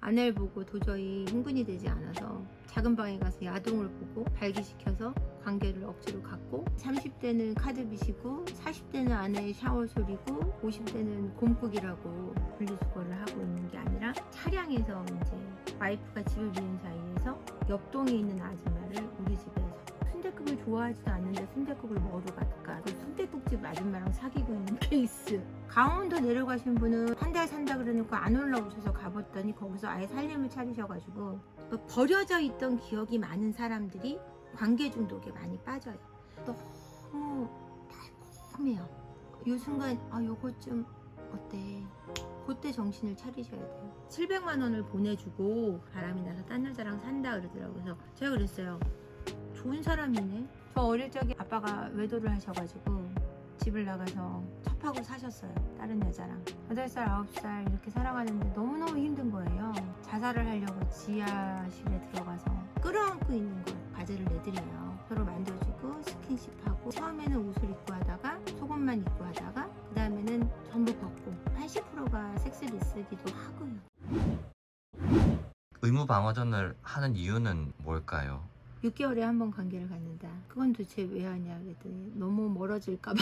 아내를 보고 도저히 흥분이 되지 않아서 작은 방에 가서 야동을 보고 발기시켜서 관계를 억지로 갖고 30대는 카드빚이고 40대는 아내의 샤워 소리고 50대는 곰국이라고 분리수거를 하고 있는 게 아니라 차량에서 이제 와이프가 집을 비운 사이에서 옆동에 있는 아줌마를 우리 집에서 순댓국을 좋아하지도 않는데 순댓국을 먹으러 갈까, 그 순댓국집 아줌마랑 사귀고 있는 케이스. 강원도 내려가신 분은 한 달 산다 그러니까 안 올라오셔서 가봤더니 거기서 아예 살림을 차리셔가지고 버려져 있던 기억이 많은 사람들이 관계 중독에 많이 빠져요. 너무 달콤해요. 이 순간 요거 좀 어때? 그때 정신을 차리셔야 돼요. 700만 원을 보내주고 바람이 나서 딴 여자랑 산다 그러더라고요. 그래서 제가 그랬어요. 좋은 사람이네. 저 어릴 적에 아빠가 외도를 하셔가지고 집을 나가서 첩하고 사셨어요. 다른 여자랑 8살 9살 이렇게 살아가는데 너무너무 힘든 거예요. 자살을 하려고 지하실에 들어가서 끌어안고 있는 걸 과제를 내드려요. 서로 만져주고 스킨십하고 처음에는 옷을 입고 하다가 속옷만 입고 하다가 그 다음에는 전부 벗고 80%가 섹스리스기도 하고요. 의무방어전을 하는 이유는 뭘까요? 6개월에 한 번 관계를 갖는다. 그건 도대체 왜 하냐 그랬더니 너무 멀어질까봐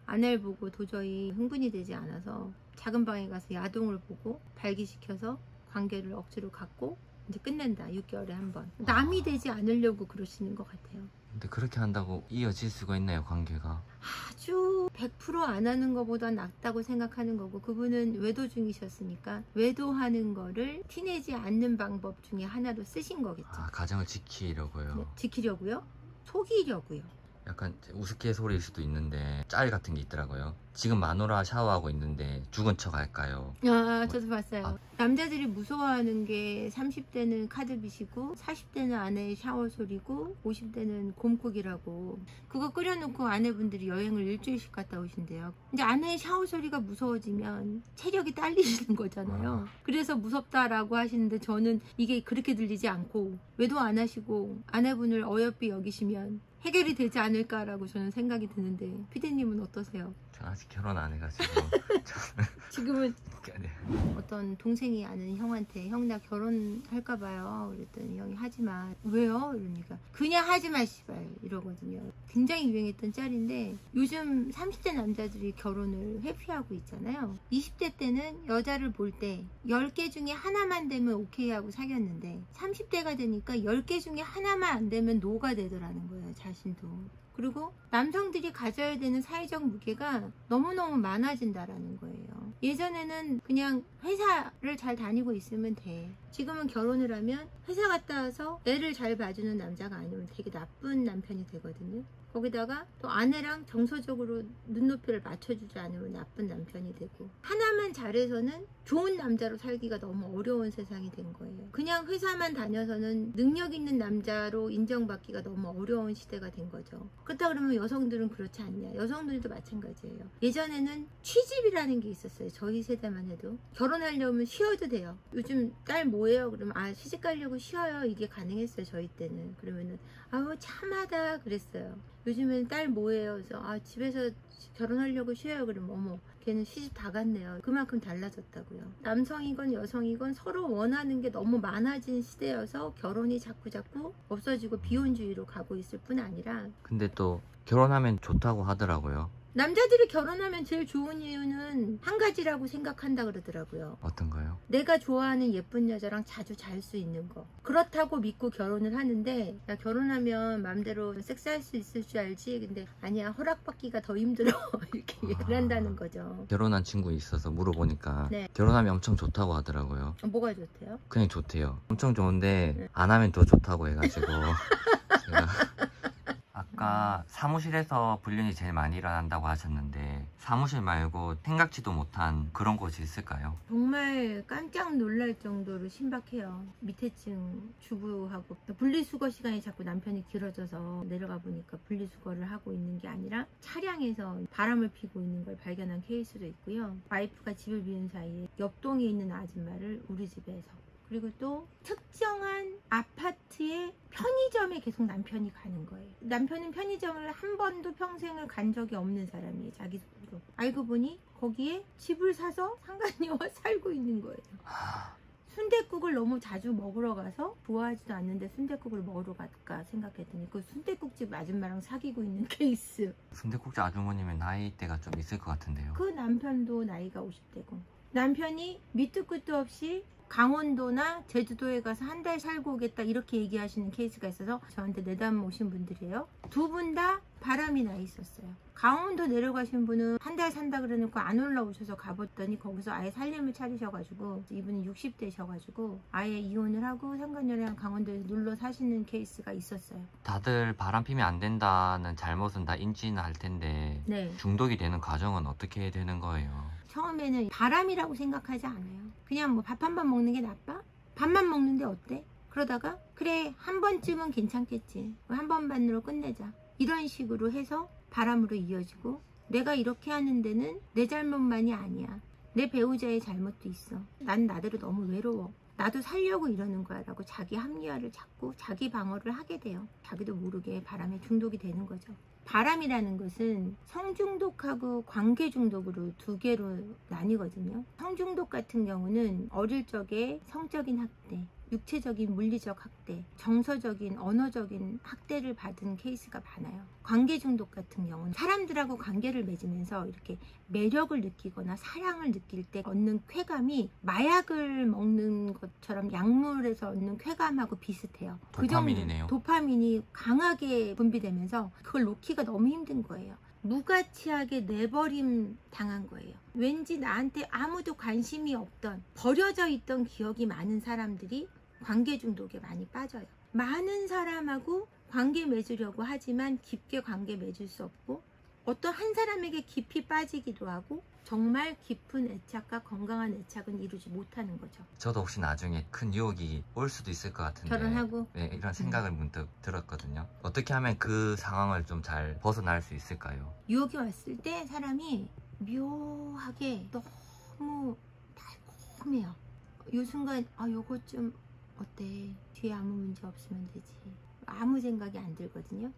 아내를 보고 도저히 흥분이 되지 않아서 작은 방에 가서 야동을 보고 발기시켜서 관계를 억지로 갖고 이제 끝낸다. 6개월에 한 번. 남이 되지 않으려고 그러시는 것 같아요. 근데 그렇게 한다고 이어질 수가 있나요, 관계가? 아주 100% 안 하는 것보다 낫다고 생각하는 거고, 그분은 외도 중이셨으니까 외도하는 거를 티내지 않는 방법 중에 하나로 쓰신 거겠죠. 가정을 지키려고요. 네, 지키려고요? 속이려고요. 약간 우스갯소리일 수도 있는데 짤 같은 게 있더라고요. 지금 마누라 샤워하고 있는데 죽은 척 할까요? 저도 봤어요. 남자들이 무서워하는 게 30대는 카드빚이고 40대는 아내의 샤워 소리고 50대는 곰국이라고. 그거 끓여놓고 아내분들이 여행을 일주일씩 갔다 오신대요. 근데 아내의 샤워 소리가 무서워지면 체력이 딸리시는 거잖아요. 그래서 무섭다라고 하시는데 저는 이게 그렇게 들리지 않고 외도 안 하시고 아내분을 어여삐 여기시면 해결이 되지 않을까라고 저는 생각이 드는데 피디님은 어떠세요? 전 아직 결혼 안 해가지고 지금은 네. 어떤 동생이 아는 형한테 형 나 결혼할까 봐요 그랬더니 형이 하지마. 왜요? 이러니까 그냥 하지마 씨발 이러거든요. 굉장히 유행했던 짤인데 요즘 30대 남자들이 결혼을 회피하고 있잖아요. 20대 때는 여자를 볼 때 10개 중에 하나만 되면 오케이 하고 사귀었는데 30대가 되니까 10개 중에 하나만 안 되면 노가 되더라는 거예요. 자신도. 그리고 남성들이 가져야 되는 사회적 무게가 너무너무 많아진다라는 거예요. 예전에는 그냥 회사를 잘 다니고 있으면 돼. 지금은 결혼을 하면 회사 갔다 와서 애를 잘 봐주는 남자가 아니면 되게 나쁜 남편이 되거든요. 거기다가 또 아내랑 정서적으로 눈높이를 맞춰주지 않으면 나쁜 남편이 되고, 하나만 잘해서는 좋은 남자로 살기가 너무 어려운 세상이 된 거예요. 그냥 회사만 다녀서는 능력 있는 남자로 인정받기가 너무 어려운 시대가 된 거죠. 그렇다 그러면 여성들은 그렇지 않냐? 여성들도 마찬가지예요. 예전에는 취집이라는 게 있었어요. 저희 세대만 해도. 결혼하려면 쉬어도 돼요. 요즘 딸 뭐예요? 그러면 시집 가려고 쉬어요. 이게 가능했어요. 저희 때는. 그러면은 아우 참하다 그랬어요. 요즘엔 딸 뭐예요? 그래서 집에서 결혼하려고 쉬어요. 그러면 어머 걔는 시집 다 갔네요. 그만큼 달라졌다고요. 남성이건 여성이건 서로 원하는 게 너무 많아진 시대여서 결혼이 자꾸 없어지고 비혼주의로 가고 있을 뿐 아니라, 근데 또 결혼하면 좋다고 하더라고요. 남자들이 결혼하면 제일 좋은 이유는 한 가지라고 생각한다 그러더라고요. 어떤가요? 내가 좋아하는 예쁜 여자랑 자주 잘 수 있는 거. 그렇다고 믿고 결혼을 하는데, 야 결혼하면 마음대로 섹스할 수 있을 줄 알지? 근데 아니야, 허락받기가 더 힘들어. 이렇게 얘기를 한다는 거죠. 결혼한 친구 있어서 물어보니까 네. 결혼하면 엄청 좋다고 하더라고요. 뭐가 좋대요? 그냥 좋대요. 엄청 좋은데 안 하면 더 좋다고 해가지고 제가 아까 사무실에서 불륜이 제일 많이 일어난다고 하셨는데 사무실 말고 생각지도 못한 그런 곳이 있을까요? 정말 깜짝 놀랄 정도로 신박해요. 밑에 층 주부하고 분리수거 시간이 자꾸 남편이 길어져서 내려가 보니까 분리수거를 하고 있는 게 아니라 차량에서 바람을 피고 있는 걸 발견한 케이스도 있고요. 와이프가 집을 비운 사이에 옆동에 있는 아줌마를 우리 집에서, 그리고 또 특정한 아파트의 편의점에 계속 남편이 가는 거예요. 남편은 편의점을 한 번도 평생을 간 적이 없는 사람이에요. 자기 속으로. 알고 보니 거기에 집을 사서 상간녀와 살고 있는 거예요. 순댓국 순댓국을 너무 자주 먹으러 가서 좋아하지도 않는데 순댓국을 먹으러 갈까 생각했더니 그 순댓국집 아줌마랑 사귀고 있는 케이스. 순댓국집 아주머님의 나이대가 좀 있을 것 같은데요. 그 남편도 나이가 50대고 남편이 밑도 끝도 없이 강원도나 제주도에 가서 한 달 살고 오겠다 이렇게 얘기하시는 케이스가 있어서 저한테 내담 오신 분들이에요. 두 분 다 바람이 나 있었어요. 강원도 내려가신 분은 한 달 산다 그러놓고 안 올라오셔서 가봤더니 거기서 아예 살림을 차리셔가지고 이분이 60대셔가지고 아예 이혼을 하고 상간녀랑 강원도에 눌러 사시는 케이스가 있었어요. 다들 바람 피면 안 된다는 잘못은 다 인지는 할 텐데 네. 중독이 되는 과정은 어떻게 되는 거예요? 처음에는 바람이라고 생각하지 않아요. 그냥 뭐 밥 한 번 먹는 게 나빠? 밥만 먹는데 어때? 그러다가 그래 한 번쯤은 괜찮겠지. 한 번만으로 끝내자. 이런 식으로 해서 바람으로 이어지고 내가 이렇게 하는 데는 내 잘못만이 아니야. 내 배우자의 잘못도 있어. 난 나대로 너무 외로워. 나도 살려고 이러는 거야 라고 자기 합리화를 찾고 자기 방어를 하게 돼요. 자기도 모르게 바람에 중독이 되는 거죠. 바람이라는 것은 성중독하고 관계중독으로 두 개로 나뉘거든요. 성중독 같은 경우는 어릴 적에 성적인 학대, 육체적인 물리적 학대, 정서적인 언어적인 학대를 받은 케이스가 많아요. 관계중독 같은 경우는 사람들하고 관계를 맺으면서 이렇게 매력을 느끼거나 사랑을 느낄 때 얻는 쾌감이 마약을 먹는 것처럼 약물에서 얻는 쾌감하고 비슷해요. 도파민이네요. 그 정도 도파민이 강하게 분비되면서 그걸 놓기가 너무 힘든 거예요. 무가치하게 내버림 당한 거예요. 왠지 나한테 아무도 관심이 없던 버려져 있던 기억이 많은 사람들이 관계 중독에 많이 빠져요. 많은 사람하고 관계 맺으려고 하지만 깊게 관계 맺을 수 없고 어떤 한 사람에게 깊이 빠지기도 하고 정말 깊은 애착과 건강한 애착은 이루지 못하는 거죠. 저도 혹시 나중에 큰 유혹이 올 수도 있을 것 같은데 결혼하고 네, 이런 생각을 문득 들었거든요. 어떻게 하면 그 상황을 좀 잘 벗어날 수 있을까요? 유혹이 왔을 때 사람이 묘하게 너무 달콤해요. 이 순간 요거 좀 어때? 뒤에 아무 문제 없으면 되지. 아무 생각이 안 들거든요.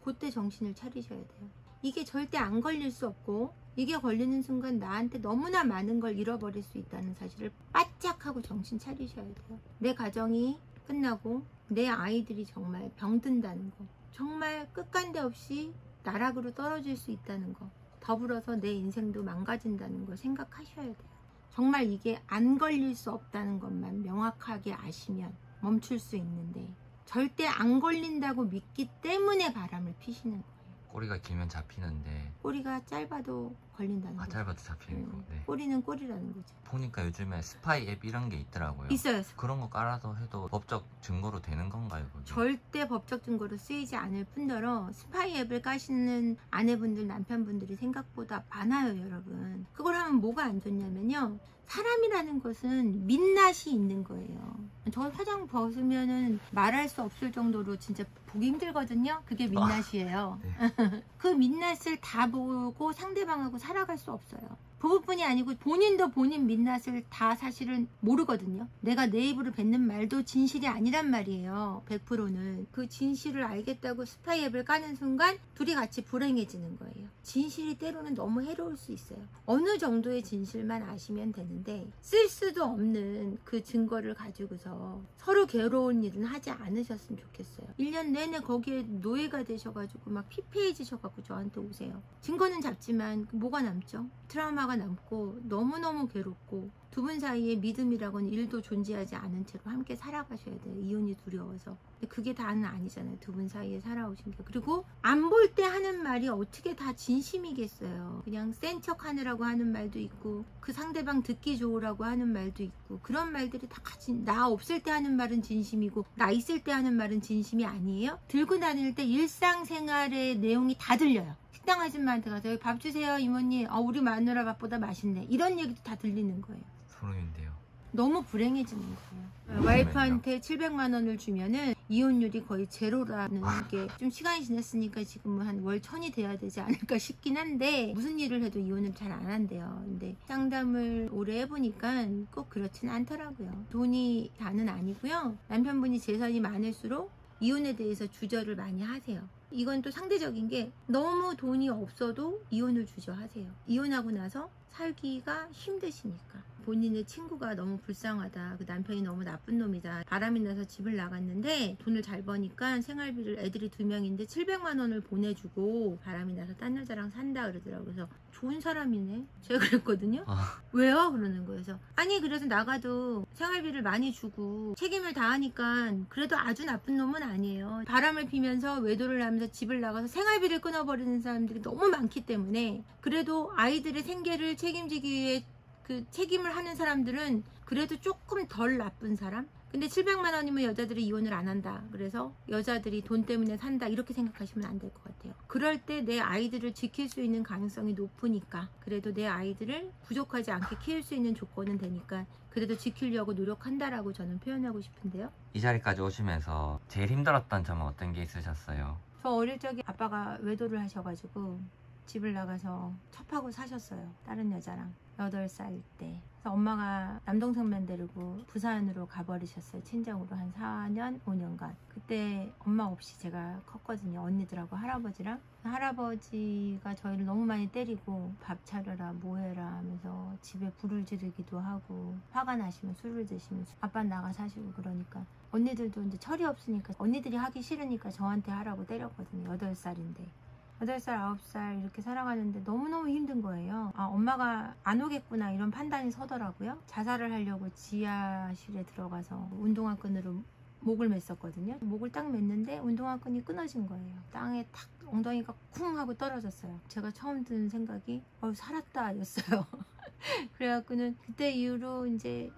그때 정신을 차리셔야 돼요. 이게 절대 안 걸릴 수 없고 이게 걸리는 순간 나한테 너무나 많은 걸 잃어버릴 수 있다는 사실을 바짝 하고 정신 차리셔야 돼요. 내 가정이 끝나고 내 아이들이 정말 병든다는 거, 정말 끝간데 없이 나락으로 떨어질 수 있다는 거, 더불어서 내 인생도 망가진다는 걸 생각하셔야 돼요. 정말 이게 안 걸릴 수 없다는 것만 명확하게 아시면 멈출 수 있는데 절대 안 걸린다고 믿기 때문에 바람을 피시는 거예요. 꼬리가 길면 잡히는데 꼬리가 짧아도 걸린다는 거죠. 짧아도 잡히는 거. 네. 꼬리는 꼬리라는 거죠. 보니까 요즘에 스파이 앱 이런 게 있더라고요. 있어요. 그런 거 깔아서 해도 법적 증거로 되는 건가요? 그게? 절대 법적 증거로 쓰이지 않을 뿐더러 스파이 앱을 까시는 아내분들, 남편분들이 생각보다 많아요, 여러분. 그걸 하면 뭐가 안 좋냐면요. 사람이라는 것은 민낯이 있는 거예요. 저 화장 벗으면은 말할 수 없을 정도로 진짜 보기 힘들거든요. 그게 민낯이에요. 네. 그 민낯을 다 보고 상대방하고 살아갈 수 없어요. 그것뿐이 아니고 본인도 본인 민낯을 다 사실은 모르거든요. 내가 내 입으로 뱉는 말도 진실이 아니란 말이에요. 100%는. 그 진실을 알겠다고 스파이 앱을 까는 순간 둘이 같이 불행해지는 거예요. 진실이 때로는 너무 해로울 수 있어요. 어느 정도의 진실만 아시면 되는데 쓸 수도 없는 그 증거를 가지고서 서로 괴로운 일은 하지 않으셨으면 좋겠어요. 1년 내내 거기에 노예가 되셔가지고 막 피폐해지셔가지고 저한테 오세요. 증거는 잡지만 뭐가 남죠? 트라우마가 남고 너무너무 괴롭고 두 분 사이에 믿음이라고는 일도 존재하지 않은 채로 함께 살아가셔야 돼요. 이혼이 두려워서. 근데 그게 다는 아니잖아요. 두 분 사이에 살아오신 게. 그리고 안 볼 때 하는 말이 어떻게 다 진심이겠어요. 그냥 센 척 하느라고 하는 말도 있고 그 상대방 듣기 좋으라고 하는 말도 있고 그런 말들이 다 같이 나 없을 때 하는 말은 진심이고 나 있을 때 하는 말은 진심이 아니에요? 들고 다닐 때 일상생활의 내용이 다 들려요. 식당 아줌마한테 가서 여기 밥 주세요 이모님. 우리 마누라 밥보다 맛있네. 이런 얘기도 다 들리는 거예요. 소름인데요. 너무 불행해지는 거예요. 와이프한테 700만 원을 주면은 이혼율이 거의 제로라는 게 좀 시간이 지났으니까 지금은 한 월 1000이 돼야 되지 않을까 싶긴 한데 무슨 일을 해도 이혼을 잘 안 한대요. 근데 상담을 오래 해보니까 꼭 그렇진 않더라고요. 돈이 다는 아니고요. 남편분이 재산이 많을수록 이혼에 대해서 주저를 많이 하세요. 이건 또 상대적인 게 너무 돈이 없어도 이혼을 주저하세요. 이혼하고 나서 살기가 힘드시니까. 본인의 친구가 너무 불쌍하다, 그 남편이 너무 나쁜 놈이다, 바람이 나서 집을 나갔는데 돈을 잘 버니까 생활비를 애들이 2명인데 700만 원을 보내주고 바람이 나서 딴 여자랑 산다 그러더라고요. 그래서 좋은 사람이네, 제가 그랬거든요. 왜요? 그러는 거예요. 그래서 아니, 그래서 나가도 생활비를 많이 주고 책임을 다하니까 그래도 아주 나쁜 놈은 아니에요. 바람을 피면서 외도를 하면서 집을 나가서 생활비를 끊어버리는 사람들이 너무 많기 때문에, 그래도 아이들의 생계를 책임지기 위해 그 책임을 하는 사람들은 그래도 조금 덜 나쁜 사람? 근데 700만 원이면 여자들이 이혼을 안 한다, 그래서 여자들이 돈 때문에 산다, 이렇게 생각하시면 안 될 것 같아요. 그럴 때 내 아이들을 지킬 수 있는 가능성이 높으니까, 그래도 내 아이들을 부족하지 않게 키울 수 있는 조건은 되니까 그래도 지키려고 노력한다라고 저는 표현하고 싶은데요. 이 자리까지 오시면서 제일 힘들었던 점은 어떤 게 있으셨어요? 저 어릴 적에 아빠가 외도를 하셔가지고 집을 나가서 첩하고 사셨어요, 다른 여자랑. 8살 때. 그래서 엄마가 남동생만 데리고 부산으로 가버리셨어요. 친정으로 한 4년, 5년간. 그때 엄마 없이 제가 컸거든요. 언니들하고 할아버지랑. 할아버지가 저희를 너무 많이 때리고 밥 차려라 뭐해라 하면서 집에 불을 지르기도 하고, 화가 나시면 술을 드시면 아빠 나가 사시고 그러니까 언니들도 이제 철이 없으니까 언니들이 하기 싫으니까 저한테 하라고 때렸거든요. 8살인데. 8살, 9살 이렇게 살아가는데 너무너무 힘든 거예요. 아, 엄마가 안 오겠구나 이런 판단이 서더라고요. 자살을 하려고 지하실에 들어가서 운동화 끈으로 목을 맸었거든요. 목을 딱 맸는데 운동화 끈이 끊어진 거예요. 땅에 탁 엉덩이가 쿵 하고 떨어졌어요. 제가 처음 든 생각이 살았다 였어요. 그래갖고는 그때 이후로 이제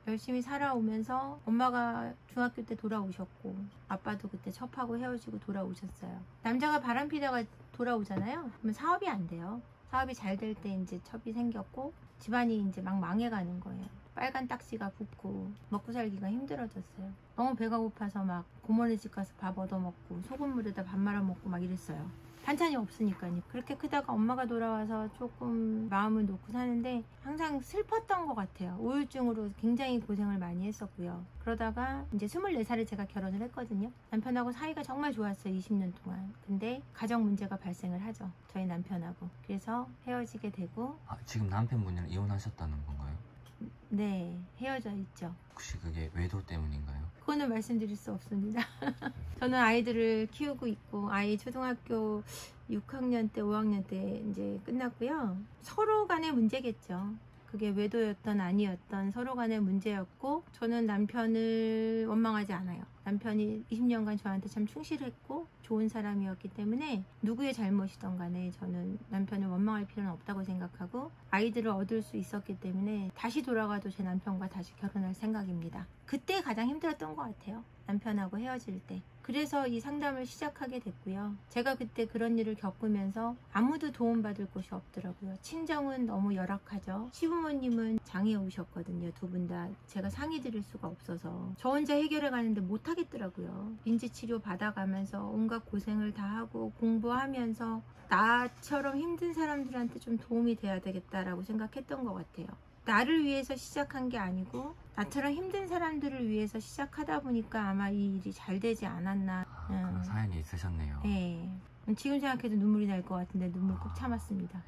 열심히 살아오면서 엄마가 중학교 때 돌아오셨고 아빠도 그때 첩하고 헤어지고 돌아오셨어요. 남자가 바람 피다가 돌아오잖아요. 그러면 사업이 안 돼요. 사업이 잘 될 때 이제 첩이 생겼고 집안이 이제 막 망해가는 거예요. 빨간 딱지가 붙고 먹고 살기가 힘들어졌어요. 너무 배가 고파서 막 고모네 집 가서 밥 얻어먹고 소금물에다 밥 말아 먹고 막 이랬어요. 반찬이 없으니까요. 그렇게 크다가 엄마가 돌아와서 조금 마음을 놓고 사는데 항상 슬펐던 것 같아요. 우울증으로 굉장히 고생을 많이 했었고요. 그러다가 이제 24살에 제가 결혼을 했거든요. 남편하고 사이가 정말 좋았어요. 20년 동안. 근데 가정 문제가 발생을 하죠. 저희 남편하고. 그래서 헤어지게 되고. 지금 남편분이랑 이혼하셨다는 건가요? 네, 헤어져 있죠. 혹시 그게 외도 때문인가요? 그거는 말씀드릴 수 없습니다. 저는 아이들을 키우고 있고 아이 초등학교 6학년 때 5학년 때 이제 끝났고요. 서로 간의 문제겠죠. 그게 외도였던 아니었던 서로 간의 문제였고, 저는 남편을 원망하지 않아요. 남편이 20년간 저한테 참 충실했고 좋은 사람이었기 때문에 누구의 잘못이든 간에 저는 남편을 원망할 필요는 없다고 생각하고, 아이들을 얻을 수 있었기 때문에 다시 돌아가도 제 남편과 다시 결혼할 생각입니다. 그때 가장 힘들었던 것 같아요. 남편하고 헤어질 때. 그래서 이 상담을 시작하게 됐고요. 제가 그때 그런 일을 겪으면서 아무도 도움받을 곳이 없더라고요. 친정은 너무 열악하죠. 시부모님은 장애 오셨거든요. 두 분 다. 제가 상의 드릴 수가 없어서 저 혼자 해결해 가는데 못 하겠더라고요. 인지치료 받아가면서 온갖 고생을 다 하고 공부하면서 나처럼 힘든 사람들한테 좀 도움이 돼야 되겠다라고 생각했던 것 같아요. 나를 위해서 시작한 게 아니고 나처럼 힘든 사람들을 위해서 시작하다 보니까 아마 이 일이 잘 되지 않았나. 그런 사연이 있으셨네요. 네. 지금 생각해도 눈물이 날 것 같은데 눈물 꼭 참았습니다.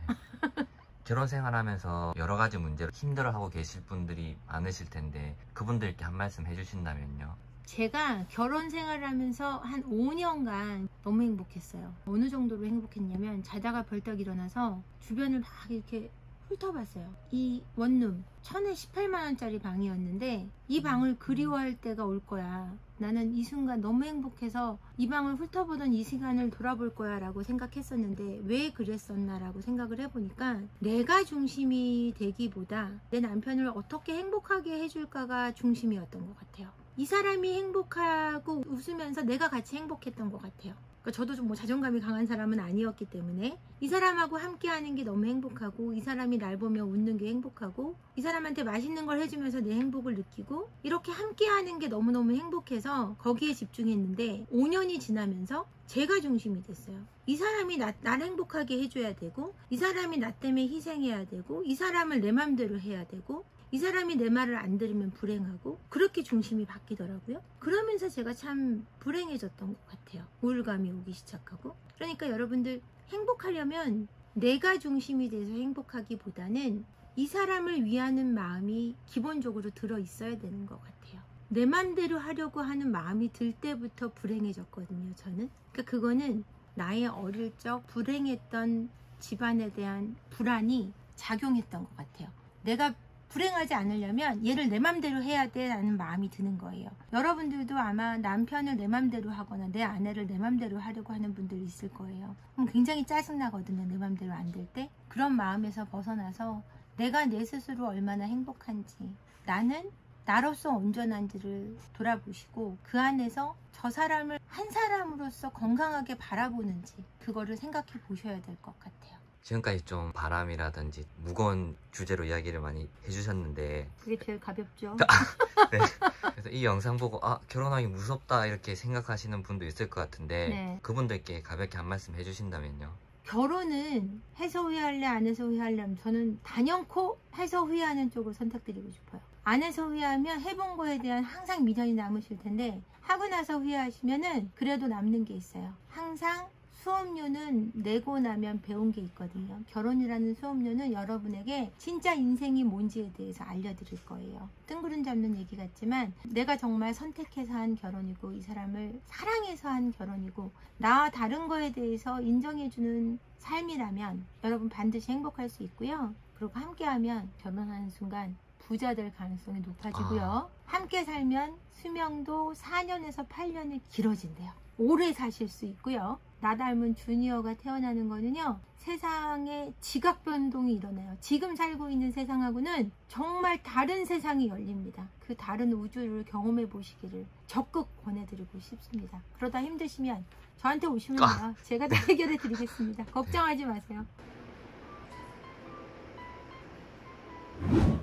네. 결혼 생활하면서 여러 가지 문제로 힘들어하고 계실 분들이 많으실 텐데 그분들께 한 말씀 해주신다면요? 제가 결혼 생활을 하면서 한 5년간 너무 행복했어요. 어느 정도로 행복했냐면 자다가 벌떡 일어나서 주변을 막 이렇게 훑어봤어요. 이 원룸 1018만원짜리 방이었는데 이 방을 그리워할 때가 올 거야. 나는 이 순간 너무 행복해서 이 방을 훑어보던 이 시간을 돌아볼 거야 라고 생각했었는데 왜 그랬었나 라고 생각을 해보니까 내가 중심이 되기보다 내 남편을 어떻게 행복하게 해줄까가 중심이었던 것 같아요. 이 사람이 행복하고 웃으면서 내가 같이 행복했던 것 같아요. 저도 좀 자존감이 강한 사람은 아니었기 때문에 이 사람하고 함께 하는 게 너무 행복하고, 이 사람이 날 보며 웃는 게 행복하고, 이 사람한테 맛있는 걸 해주면서 내 행복을 느끼고, 이렇게 함께 하는 게 너무너무 행복해서 거기에 집중했는데 5년이 지나면서 제가 중심이 됐어요. 이 사람이 나를 행복하게 해줘야 되고, 이 사람이 나 때문에 희생해야 되고, 이 사람을 내 맘대로 해야 되고, 이 사람이 내 말을 안 들으면 불행하고, 그렇게 중심이 바뀌더라고요. 그러면서 제가 참 불행해졌던 것 같아요. 우울감이 오기 시작하고. 그러니까 여러분들 행복하려면 내가 중심이 돼서 행복하기보다는 이 사람을 위하는 마음이 기본적으로 들어 있어야 되는 것 같아요. 내 맘대로 하려고 하는 마음이 들 때부터 불행해졌거든요, 저는. 그러니까 그거는 나의 어릴 적 불행했던 집안에 대한 불안이 작용했던 것 같아요. 내가 불행하지 않으려면 얘를 내 맘대로 해야 돼 라는 마음이 드는 거예요. 여러분들도 아마 남편을 내 맘대로 하거나 내 아내를 내 맘대로 하려고 하는 분들이 있을 거예요. 그럼 굉장히 짜증나거든요, 내 맘대로 안 될 때. 그런 마음에서 벗어나서 내가 내 스스로 얼마나 행복한지, 나는 나로서 온전한지를 돌아보시고 그 안에서 저 사람을 한 사람으로서 건강하게 바라보는지 그거를 생각해 보셔야 될 것 같아요. 지금까지 좀 바람이라든지 무거운 주제로 이야기를 많이 해주셨는데 그게 제일 가볍죠. 네. 그래서 이 영상 보고 결혼하기 무섭다 이렇게 생각하시는 분도 있을 것 같은데 네. 그분들께 가볍게 한 말씀 해주신다면요. 결혼은 해서 후회할래 안 해서 후회할래 저는 단연코 해서 후회하는 쪽을 선택드리고 싶어요. 안 해서 후회하면 해본 거에 대한 항상 미련이 남으실 텐데 하고 나서 후회하시면은 그래도 남는 게 있어요. 항상 수업료는 내고 나면 배운 게 있거든요. 결혼이라는 수업료는 여러분에게 진짜 인생이 뭔지에 대해서 알려드릴 거예요. 뜬구름 잡는 얘기 같지만 내가 정말 선택해서 한 결혼이고 이 사람을 사랑해서 한 결혼이고 나와 다른 거에 대해서 인정해주는 삶이라면 여러분 반드시 행복할 수 있고요. 그리고 함께하면 결혼하는 순간 부자 될 가능성이 높아지고요. 함께 살면 수명도 4년에서 8년이 길어진대요. 오래 사실 수 있고요. 나 닮은 주니어가 태어나는 거는요, 세상에 지각 변동이 일어나요. 지금 살고 있는 세상하고는 정말 다른 세상이 열립니다. 그 다른 우주를 경험해 보시기를 적극 권해드리고 싶습니다. 그러다 힘드시면 저한테 오시면 돼요. 제가 다 해결해 드리겠습니다. 걱정하지 마세요.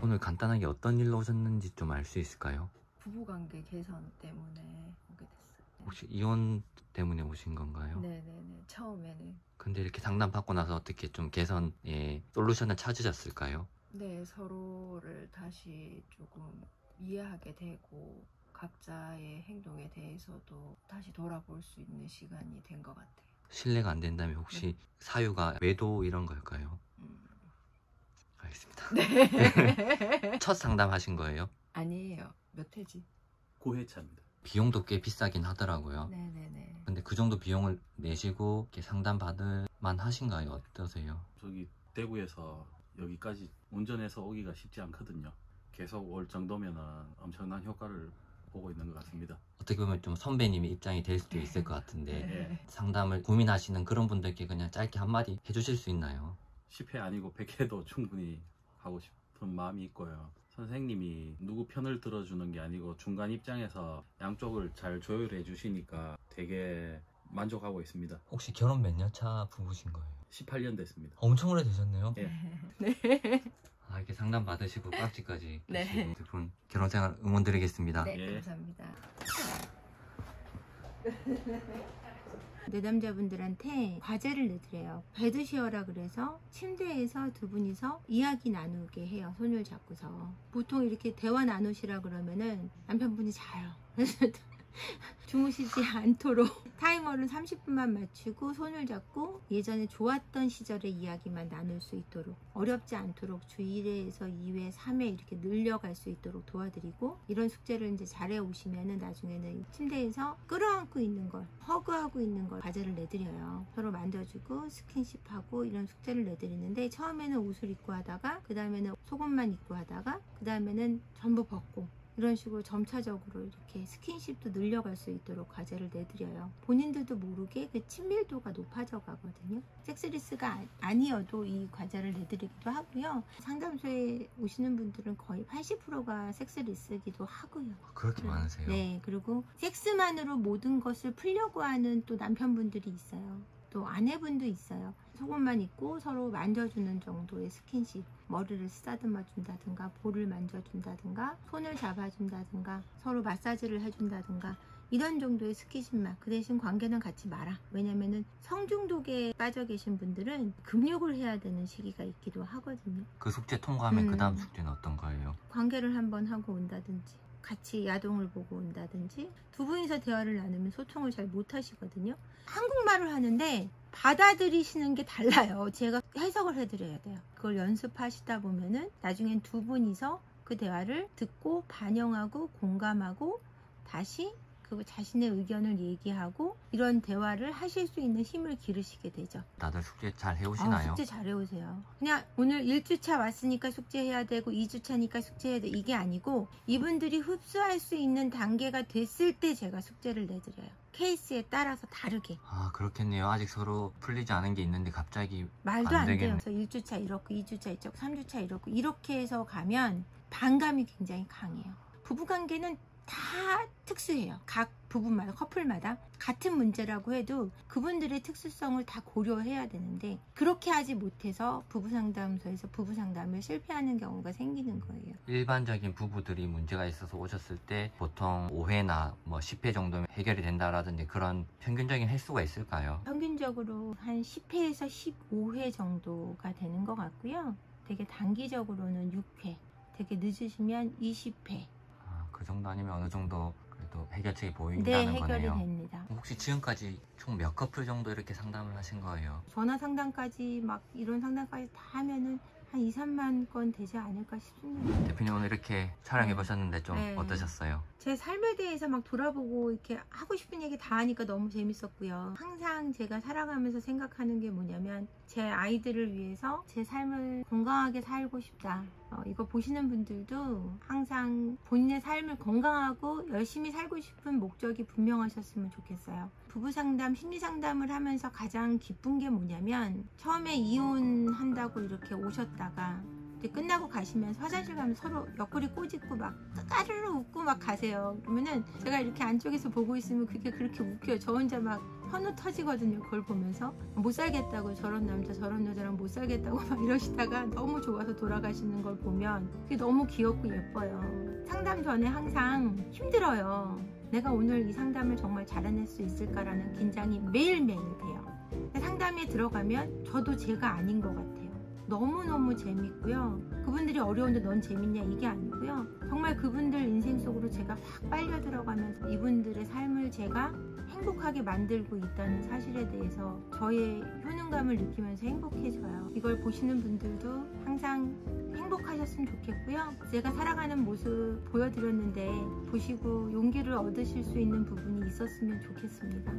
오늘 간단하게 어떤 일로 오셨는지 좀 알 수 있을까요? 부부관계 개선 때문에 오게 됐어요. 혹시 이혼 때문에 오신 건가요? 네네네. 처음에는. 근데 이렇게 상담 받고 나서 어떻게 좀 개선의 솔루션을 찾으셨을까요? 네, 서로를 다시 조금 이해하게 되고 각자의 행동에 대해서도 다시 돌아볼 수 있는 시간이 된 것 같아요. 신뢰가 안 된다면 혹시 사유가 외도 이런 걸까요? 알겠습니다. 네. 첫 상담하신 거예요? 아니에요. 몇 회지? 9회차입니다. 비용도 꽤 비싸긴 하더라고요. 네네네. 근데 그 정도 비용을 내시고 이렇게 상담 받을 만 하신가요? 어떠세요? 저기 대구에서 여기까지 운전해서 오기가 쉽지 않거든요. 계속 올 정도면 엄청난 효과를 보고 있는 것 같습니다. 어떻게 보면 좀 선배님의 입장이 될 수도 있을 것 같은데 네. 상담을 고민하시는 그런 분들께 그냥 짧게 한마디 해주실 수 있나요? 10회 아니고 100회도 충분히 하고 싶은 마음이 있고요. 선생님이 누구 편을 들어주는 게 아니고 중간 입장에서 양쪽을 잘 조율해 주시니까 되게 만족하고 있습니다. 혹시 결혼 몇 년 차 부부신 거예요? 18년 됐습니다. 엄청 오래되셨네요. 예. 네. 이렇게 상담 받으시고 깍지까지 네. 하시고 두 분 결혼 생활 응원드리겠습니다. 네, 예. 감사합니다. 내담자분들한테 과제를 내드려요. 베드쉐어라 그래서 침대에서 두 분이서 이야기 나누게 해요. 손을 잡고서. 보통 이렇게 대화 나누시라 그러면은 남편분이 자요. 그래서 주무시지 않도록 타이머를 30분만 맞추고 손을 잡고 예전에 좋았던 시절의 이야기만 나눌 수 있도록, 어렵지 않도록 주 1회에서 2회, 3회 이렇게 늘려갈 수 있도록 도와드리고, 이런 숙제를 이제 잘해 오시면은 나중에는 침대에서 끌어안고 있는 걸, 허그하고 있는 걸 과제를 내드려요. 서로 만져주고 스킨십하고 이런 숙제를 내드리는데, 처음에는 옷을 입고 하다가, 그 다음에는 속옷만 입고 하다가, 그 다음에는 전부 벗고, 이런 식으로 점차적으로 이렇게 스킨십도 늘려갈 수 있도록 과제를 내드려요. 본인들도 모르게 그 친밀도가 높아져 가거든요. 섹스리스가 아니어도 이 과제를 내드리기도 하고요. 상담소에 오시는 분들은 거의 80%가 섹스리스기도 하고요. 그렇게 많으세요? 네, 그리고 섹스만으로 모든 것을 풀려고 하는 또 남편분들이 있어요. 또 아내분도 있어요. 속옷만 입고 서로 만져주는 정도의 스킨십, 머리를 쓰다듬어 준다든가, 볼을 만져준다든가, 손을 잡아준다든가, 서로 마사지를 해준다든가, 이런 정도의 스킨십만. 그 대신 관계는 갖지 마라. 왜냐면은 성중독에 빠져 계신 분들은 금욕을 해야 되는 시기가 있기도 하거든요. 그 숙제 통과하면 그 다음 숙제는 어떤 거예요? 관계를 한번 하고 온다든지, 같이 야동을 보고 온다든지 두 분이서 대화를 나누면 소통을 잘 못하시거든요. 한국말을 하는데 받아들이시는 게 달라요. 제가 해석을 해드려야 돼요. 그걸 연습하시다 보면은 나중엔 두 분이서 그 대화를 듣고 반영하고 공감하고 다시 그 자신의 의견을 얘기하고 이런 대화를 하실 수 있는 힘을 기르시게 되죠. 다들 숙제 잘 해오시나요? 숙제 잘 해오세요. 그냥 오늘 1주차 왔으니까 숙제해야 되고 2주차니까 숙제해야 돼 이게 아니고 이분들이 흡수할 수 있는 단계가 됐을 때 제가 숙제를 내드려요. 케이스에 따라서 다르게. 아 그렇겠네요. 아직 서로 풀리지 않은 게 있는데 갑자기 말도 안 돼요. 되겠네. 그래서 1주차 이렇고 2주차 이쪽 3주차 이렇고 이렇게 해서 가면 반감이 굉장히 강해요. 부부관계는 다 특수해요. 각 부부마다 커플마다 같은 문제라고 해도 그분들의 특수성을 다 고려해야 되는데 그렇게 하지 못해서 부부상담소에서 부부상담을 실패하는 경우가 생기는 거예요. 일반적인 부부들이 문제가 있어서 오셨을 때 보통 5회나 뭐 10회 정도면 해결이 된다라든지 그런 평균적인 횟수가 있을까요? 평균적으로 한 10회에서 15회 정도가 되는 것 같고요. 되게 단기적으로는 6회, 되게 늦으시면 20회. 그 정도 아니면 어느 정도 그래도 해결책이 네, 보인다는 해결이 거네요. 됩니다. 혹시 지금까지 총 몇 커플 정도 이렇게 상담을 하신 거예요? 전화 상담까지 막 이런 상담까지 다 하면은 한 2, 3만 건 되지 않을까 싶습니다. 대표님 오늘 이렇게 촬영해 보셨는데 좀 네. 어떠셨어요? 제 삶에 대해서 막 돌아보고 이렇게 하고 싶은 얘기 다 하니까 너무 재밌었고요. 항상 제가 살아가면서 생각하는 게 뭐냐면 제 아이들을 위해서 제 삶을 건강하게 살고 싶다. 이거 보시는 분들도 항상 본인의 삶을 건강하고 열심히 살고 싶은 목적이 분명하셨으면 좋겠어요. 부부상담, 심리상담을 하면서 가장 기쁜 게 뭐냐면 처음에 이혼한다고 이렇게 오셨다가 끝나고 가시면 화장실 가면 서로 옆구리 꼬집고 막 까르르 웃고 막 가세요. 그러면은 제가 이렇게 안쪽에서 보고 있으면 그게 그렇게 웃겨요. 저 혼자 막 현우 터지거든요. 그걸 보면서 못 살겠다고 저런 남자 저런 여자랑 못 살겠다고 막 이러시다가 너무 좋아서 돌아가시는 걸 보면 그게 너무 귀엽고 예뻐요. 상담 전에 항상 힘들어요. 내가 오늘 이 상담을 정말 잘해낼 수 있을까라는 긴장이 매일매일 돼요. 상담에 들어가면 저도 제가 아닌 것 같아요. 너무너무 재밌고요. 그분들이 어려운데 넌 재밌냐 이게 아니고요. 정말 그분들 인생 속으로 제가 확 빨려 들어가면서 이분들의 삶을 제가 행복하게 만들고 있다는 사실에 대해서 저의 효능감을 느끼면서 행복해져요. 이걸 보시는 분들도 항상 행복하셨으면 좋겠고요. 제가 살아가는 모습 보여드렸는데 보시고 용기를 얻으실 수 있는 부분이 있었으면 좋겠습니다.